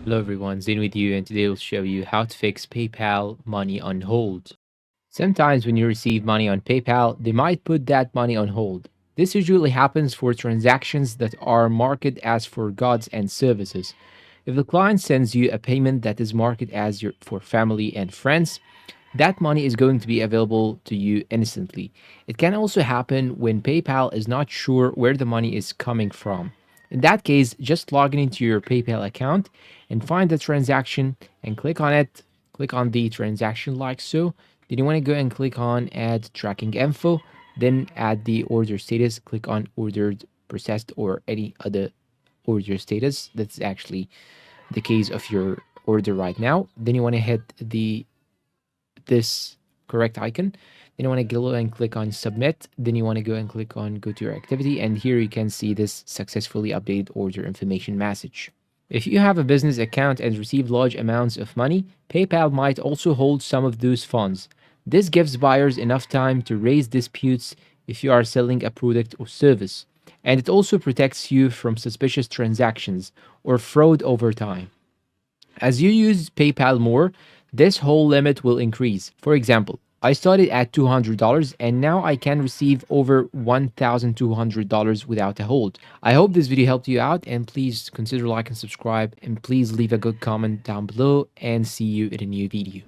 Hello everyone, Zane with you, and today we'll show you how to fix PayPal money on hold. Sometimes when you receive money on PayPal, they might put that money on hold. This usually happens for transactions that are marked as for goods and services. If the client sends you a payment that is marked as for family and friends, that money is going to be available to you instantly. It can also happen when PayPal is not sure where the money is coming from. In that case, just log in into your PayPal account and find the transaction and click on it. Click on the transaction like so. Then you want to go and click on add tracking info. Then add the order status. Click on ordered, processed, or any other order status. That's actually the case of your order right now. Then you want to hit this correct icon. Then you want to go and click on submit. Then you want to go and click on go to your activity. And here you can see this successfully updated order information message. If you have a business account and receive large amounts of money, PayPal might also hold some of those funds. This gives buyers enough time to raise disputes if you are selling a product or service. And it also protects you from suspicious transactions or fraud over time. As you use PayPal more, this whole limit will increase. For example, I started at $200 and now I can receive over $1,200 without a hold. I hope this video helped you out, and please consider like and subscribe, and please leave a good comment down below, and see you in a new video.